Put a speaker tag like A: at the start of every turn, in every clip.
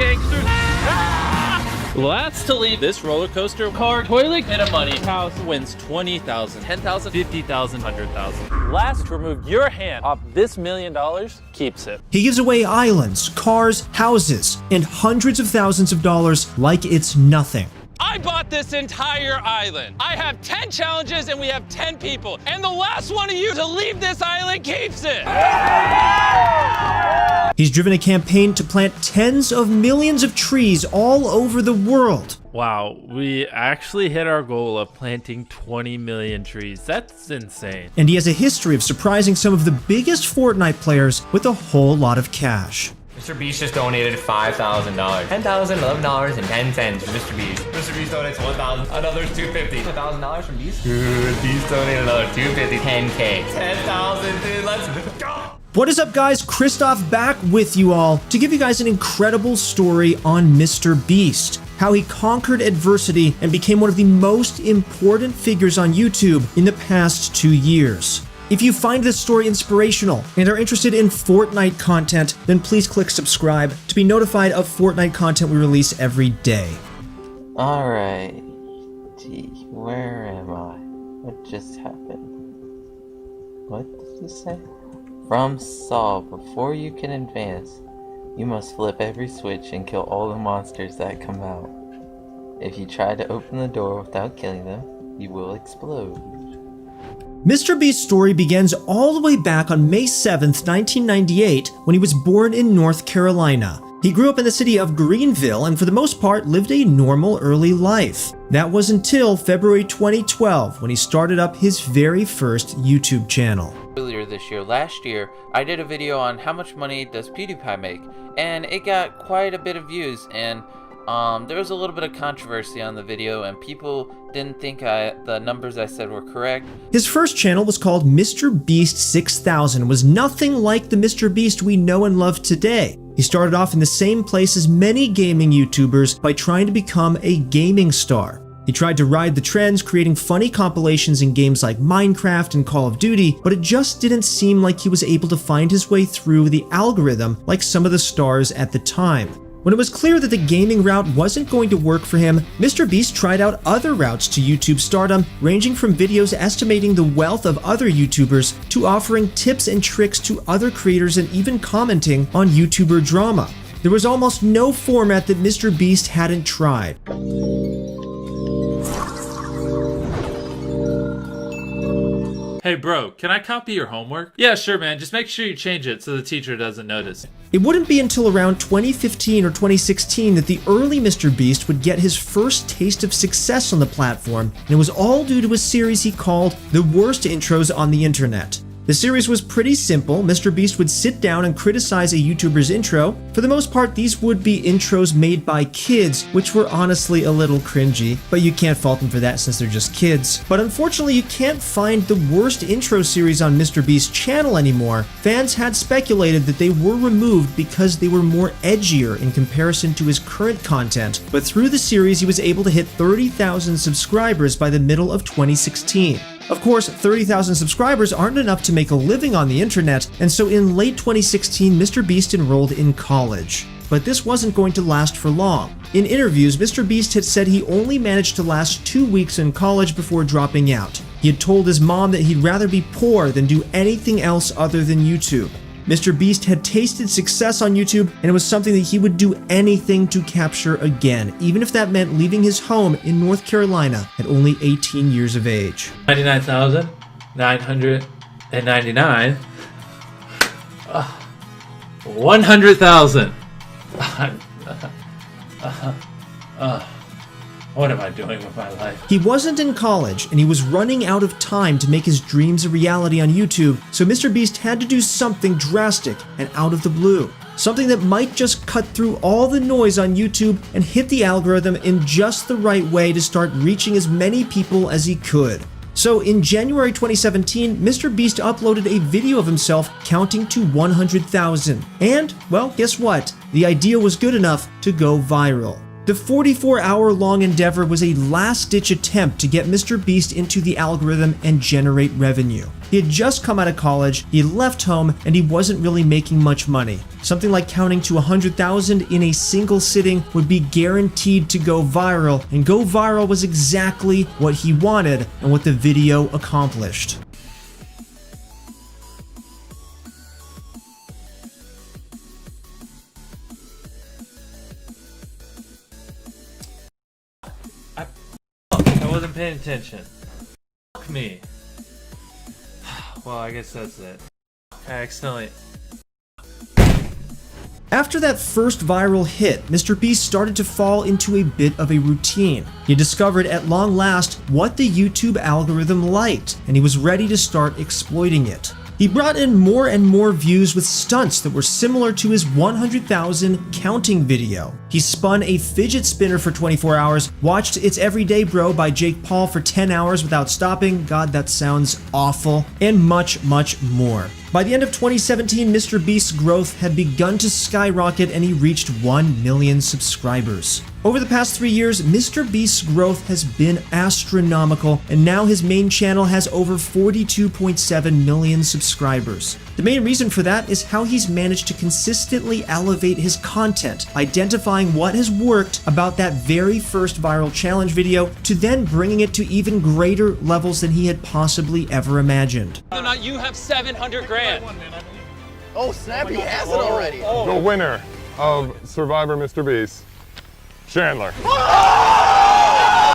A: gangsters. Last to leave this roller coaster, car, toilet, bit of money, house wins 20,000, 10,000, 50,000, 100,000. Last to remove your hand off this $1 million keeps it.
B: He gives away islands, cars, houses, and hundreds of thousands of dollars like it's nothing.
A: I bought this entire island. I have 10 challenges and we have 10 people. And the last one of you to leave this island keeps it.
B: He's driven a campaign to plant tens of millions of trees all over the world.
A: Wow, we actually hit our goal of planting 20 million trees. That's insane.
B: And he has a history of surprising some of the biggest Fortnite players with a whole lot of cash.
C: MrBeast just donated $5,000. $10,011.10 from MrBeast. MrBeast donates $1,000. Another $250. $1,000 from Beast. Dude, Beast donated another $250. $10K. $10,000, dude. Let's go.
B: What is up, guys? Christoph back with you all to give you guys an incredible story on MrBeast. How he conquered adversity and became one of the most important figures on YouTube in the past 2 years. If you find this story inspirational and are interested in Fortnite content, then please click subscribe to be notified of Fortnite content we release every day.
D: Alright. Gee, where am I? What just happened? What did you say? From Saul, before you can advance, you must flip every switch and kill all the monsters that come out. If you try to open the door without killing them, you will explode.
B: MrBeast's story begins all the way back on May 7th, 1998, when he was born in North Carolina. He grew up in the city of Greenville and for the most part lived a normal early life. That was until February 2012 when he started up his very first YouTube channel.
D: Earlier this year, last year, I did a video on how much money does PewDiePie make, and it got quite a bit of views, and there was a little bit of controversy on the video and people didn't think the numbers I said were correct.
B: His first channel was called MrBeast 6000 and was nothing like the MrBeast we know and love today. He started off in the same place as many gaming YouTubers by trying to become a gaming star. He tried to ride the trends, creating funny compilations in games like Minecraft and Call of Duty, but it just didn't seem like he was able to find his way through the algorithm like some of the stars at the time. When it was clear that the gaming route wasn't going to work for him, MrBeast tried out other routes to YouTube stardom, ranging from videos estimating the wealth of other YouTubers to offering tips and tricks to other creators and even commenting on YouTuber drama. There was almost no format that MrBeast hadn't tried.
A: Hey bro, can I copy your homework? Yeah, sure man, just make sure you change it so the teacher doesn't notice.
B: It wouldn't be until around 2015 or 2016 that the early MrBeast would get his first taste of success on the platform, and it was all due to a series he called The Worst Intros on the Internet. The series was pretty simple. MrBeast would sit down and criticize a YouTuber's intro. For the most part, these would be intros made by kids, which were honestly a little cringy, but you can't fault them for that since they're just kids. But unfortunately, you can't find the worst intro series on MrBeast's channel anymore. Fans had speculated that they were removed because they were more edgier in comparison to his current content, but through the series, he was able to hit 30,000 subscribers by the middle of 2016. Of course, 30,000 subscribers aren't enough to make a living on the internet, and so in late 2016, MrBeast enrolled in college. But this wasn't going to last for long. In interviews, MrBeast had said he only managed to last 2 weeks in college before dropping out. He had told his mom that he'd rather be poor than do anything else other than YouTube. MrBeast had tasted success on YouTube, and it was something that he would do anything to capture again, even if that meant leaving his home in North Carolina at only 18 years of age.
A: 99,999. 100,000. What am I doing with my life?
B: He wasn't in college, and he was running out of time to make his dreams a reality on YouTube, so MrBeast had to do something drastic and out of the blue. Something that might just cut through all the noise on YouTube and hit the algorithm in just the right way to start reaching as many people as he could. So in January 2017, MrBeast uploaded a video of himself counting to 100,000. And, well, guess what? The idea was good enough to go viral. The 44-hour-long endeavor was a last-ditch attempt to get MrBeast into the algorithm and generate revenue. He had just come out of college, he had left home, and he wasn't really making much money. Something like counting to 100,000 in a single sitting would be guaranteed to go viral, and go viral was exactly what he wanted and what the video accomplished.
A: I wasn't paying attention. Fuck me. Well, I guess that's it. I accidentally...
B: After that first viral hit, MrBeast started to fall into a bit of a routine. He discovered at long last what the YouTube algorithm liked, and he was ready to start exploiting it. He brought in more and more views with stunts that were similar to his 100,000 counting video. He spun a fidget spinner for 24 hours, watched It's Everyday Bro by Jake Paul for 10 hours without stopping, God that sounds awful, and much, much more. By the end of 2017, MrBeast's growth had begun to skyrocket and he reached 1 million subscribers. Over the past 3 years, MrBeast's growth has been astronomical, and now his main channel has over 42.7 million subscribers. The main reason for that is how he's managed to consistently elevate his content, identifying what has worked about that very first viral challenge video, to then bringing it to even greater levels than he had possibly ever imagined.
A: Whether or not you have 700 grand.
E: Oh, snap, he has it already.
F: The winner of Survivor MrBeast, Chandler.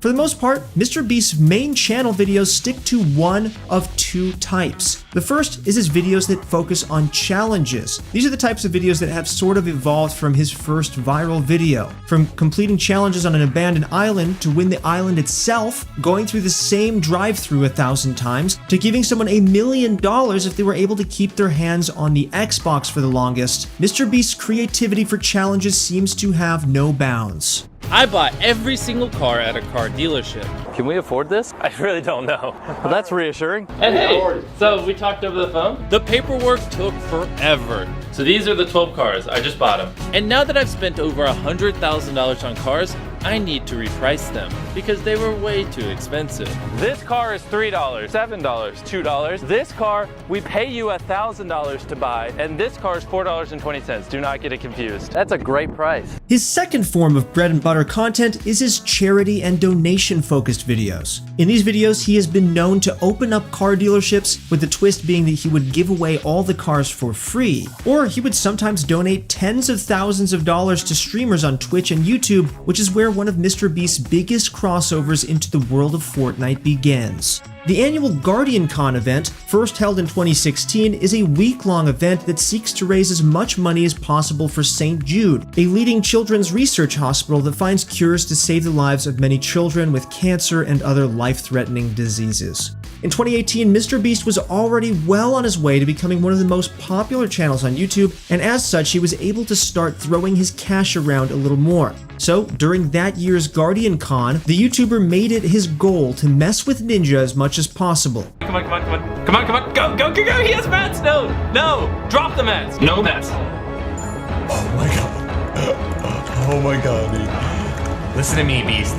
B: For the most part, MrBeast's main channel videos stick to one of two types. The first is his videos that focus on challenges. These are the types of videos that have sort of evolved from his first viral video. From completing challenges on an abandoned island to win the island itself, going through the same drive-thru 1,000 times, to giving someone $1 million if they were able to keep their hands on the Xbox for the longest, MrBeast's creativity for challenges seems to have no bounds.
A: I bought every single car at a car dealership. Can we afford this? I really don't know. Well, that's reassuring. And hey, so we talked over the phone? The paperwork took forever. So these are the 12 cars. I just bought them. And now that I've spent over $100,000 on cars, I need to reprice them because they were way too expensive. This car is $3, $7, $2. This car, we pay you $1,000 to buy, and this car is $4.20. Do not get it confused. That's a great price.
B: His second form of bread and butter content is his charity and donation-focused videos. In these videos, he has been known to open up car dealerships, with the twist being that he would give away all the cars for free, or he would sometimes donate tens of thousands of dollars to streamers on Twitch and YouTube, which is where one of MrBeast's biggest crossovers into the world of Fortnite begins. The annual GuardianCon event, first held in 2016, is a week-long event that seeks to raise as much money as possible for St. Jude, a leading children's research hospital that finds cures to save the lives of many children with cancer and other life-threatening diseases. In 2018, MrBeast was already well on his way to becoming one of the most popular channels on YouTube, and as such, he was able to start throwing his cash around a little more. So, during that year's GuardianCon, the YouTuber made it his goal to mess with Ninja as much as possible.
A: Come on, come on, come on. Come on, come on. Go, go, go, go. He has mats. No, no. Drop the mats. No mats.
C: Oh my god. Oh my god, dude. Listen to me, Beast.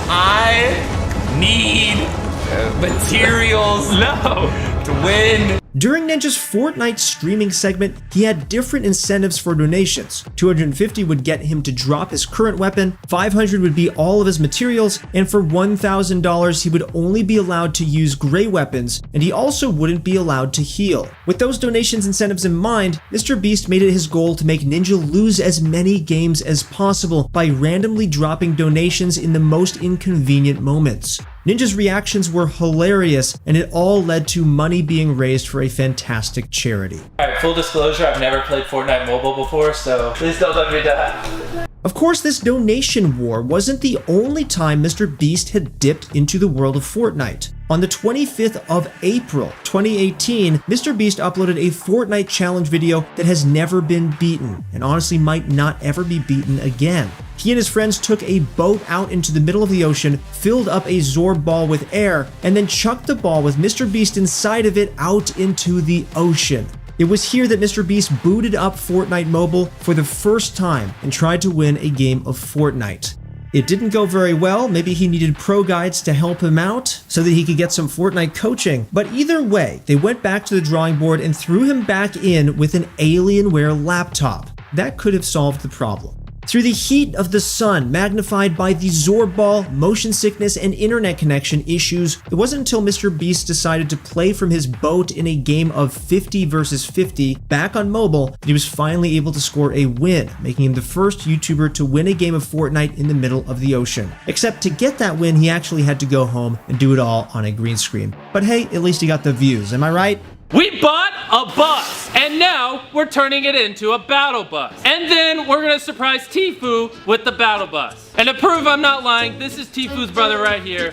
C: I need materials to win.
B: During Ninja's Fortnite streaming segment, he had different incentives for donations. $250 would get him to drop his current weapon, $500 would be all of his materials, and for $1,000 he would only be allowed to use gray weapons, and he also wouldn't be allowed to heal. With those donations incentives in mind, MrBeast made it his goal to make Ninja lose as many games as possible by randomly dropping donations in the most inconvenient moments. Ninja's reactions were hilarious, and it all led to money being raised for a fantastic charity.
A: Alright, full disclosure, I've never played Fortnite Mobile before, so please don't let me die.
B: Of course, this donation war wasn't the only time MrBeast had dipped into the world of Fortnite. On the 25th of April, 2018, MrBeast uploaded a Fortnite challenge video that has never been beaten, and honestly might not ever be beaten again. He and his friends took a boat out into the middle of the ocean, filled up a Zorb ball with air, and then chucked the ball with MrBeast inside of it out into the ocean. It was here that MrBeast booted up Fortnite Mobile for the first time and tried to win a game of Fortnite. It didn't go very well. Maybe he needed pro guides to help him out so that he could get some Fortnite coaching. But either way, they went back to the drawing board and threw him back in with an Alienware laptop. That could have solved the problem. Through the heat of the sun, magnified by the Zorball, motion sickness, and internet connection issues, it wasn't until MrBeast decided to play from his boat in a game of 50 versus 50 back on mobile that he was finally able to score a win, making him the first YouTuber to win a game of Fortnite in the middle of the ocean. Except to get that win, he actually had to go home and do it all on a green screen. But hey, at least he got the views, am I right?
A: We bought a bus, and now we're turning it into a battle bus. And then we're gonna surprise Tfue with the battle bus. And to prove I'm not lying, this is Tfue's brother right here.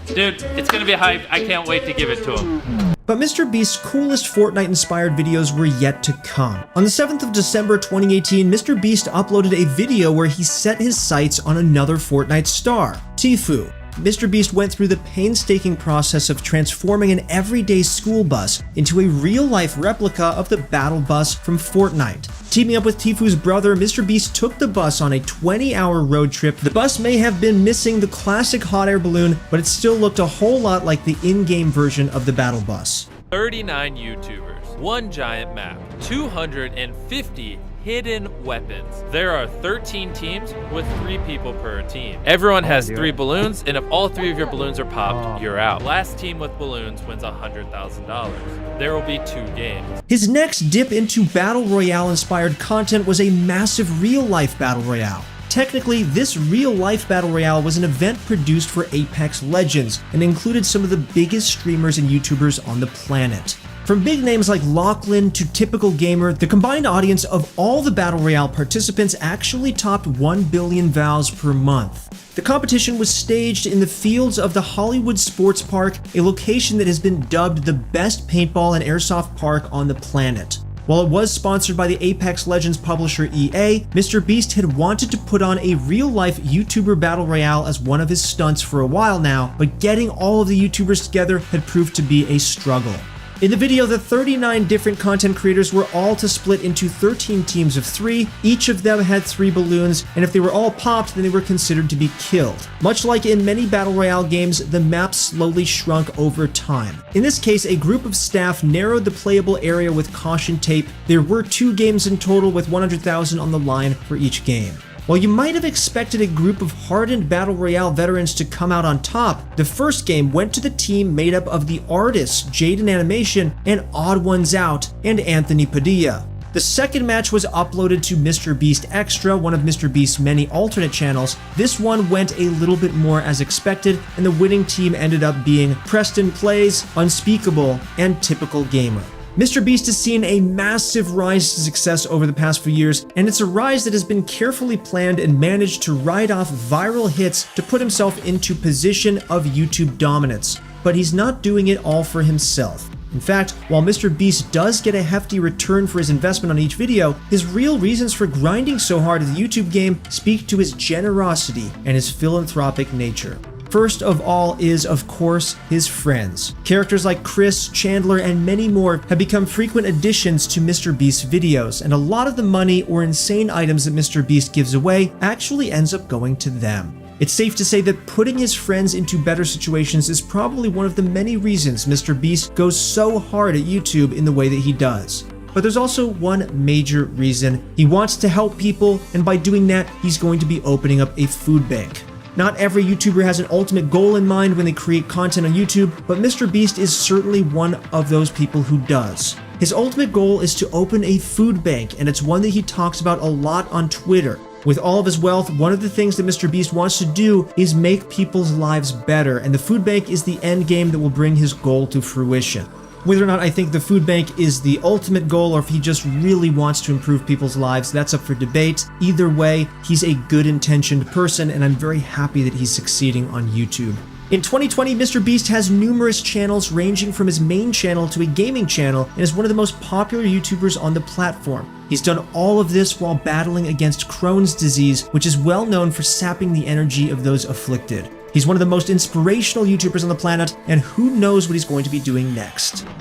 A: Dude, it's gonna be hype. I can't wait to give it to him.
B: But MrBeast's coolest Fortnite-inspired videos were yet to come. On the 7th of December 2018, MrBeast uploaded a video where he set his sights on another Fortnite star, Tfue. MrBeast went through the painstaking process of transforming an everyday school bus into a real-life replica of the battle bus from Fortnite. Teaming up with Tfue's brother, MrBeast took the bus on a 20-hour road trip. The bus may have been missing the classic hot air balloon, but it still looked a whole lot like the in-game version of the battle bus.
A: 39 YouTubers, one giant map, 250 hidden weapons. There are 13 teams with 3 people per team. Everyone has 3 balloons, and if all 3 of your balloons are popped, you're out. Last team with balloons wins $100,000. There will be 2 games.
B: His next dip into Battle Royale-inspired content was a massive real-life Battle Royale. Technically, this real-life Battle Royale was an event produced for Apex Legends and included some of the biggest streamers and YouTubers on the planet. From big names like Lachlan to Typical Gamer, the combined audience of all the Battle Royale participants actually topped 1 billion views per month. The competition was staged in the fields of the Hollywood Sports Park, a location that has been dubbed the best paintball and airsoft park on the planet. While it was sponsored by the Apex Legends publisher EA, MrBeast had wanted to put on a real-life YouTuber Battle Royale as one of his stunts for a while now, but getting all of the YouTubers together had proved to be a struggle. In the video, the 39 different content creators were all to split into 13 teams of 3. Each of them had 3 balloons, and if they were all popped, then they were considered to be killed. Much like in many Battle Royale games, the map slowly shrunk over time. In this case, a group of staff narrowed the playable area with caution tape. There were 2 games in total with 100,000 on the line for each game. While you might have expected a group of hardened Battle Royale veterans to come out on top, the first game went to the team made up of the artists Jaden Animation and Odd Ones Out and Anthony Padilla. The second match was uploaded to MrBeast Extra, one of MrBeast's many alternate channels. This one went a little bit more as expected, and the winning team ended up being Preston Plays, Unspeakable, and Typical Gamer. MrBeast has seen a massive rise to success over the past few years, and it's a rise that has been carefully planned and managed to ride off viral hits to put himself into position of YouTube dominance. But he's not doing it all for himself. In fact, while MrBeast does get a hefty return for his investment on each video, his real reasons for grinding so hard at the YouTube game speak to his generosity and his philanthropic nature. First of all is, of course, his friends. Characters like Chris, Chandler, and many more have become frequent additions to MrBeast's videos, and a lot of the money or insane items that MrBeast gives away actually ends up going to them. It's safe to say that putting his friends into better situations is probably one of the many reasons MrBeast goes so hard at YouTube in the way that he does. But there's also one major reason. He wants to help people, and by doing that, he's going to be opening up a food bank. Not every YouTuber has an ultimate goal in mind when they create content on YouTube, but MrBeast is certainly one of those people who does. His ultimate goal is to open a food bank, and it's one that he talks about a lot on Twitter. With all of his wealth, one of the things that MrBeast wants to do is make people's lives better, and the food bank is the end game that will bring his goal to fruition. Whether or not I think the food bank is the ultimate goal or if he just really wants to improve people's lives, that's up for debate. Either way, he's a good-intentioned person, and I'm very happy that he's succeeding on YouTube. In 2020, MrBeast has numerous channels ranging from his main channel to a gaming channel and is one of the most popular YouTubers on the platform. He's done all of this while battling against Crohn's disease, which is well known for sapping the energy of those afflicted. He's one of the most inspirational YouTubers on the planet, and who knows what he's going to be doing next.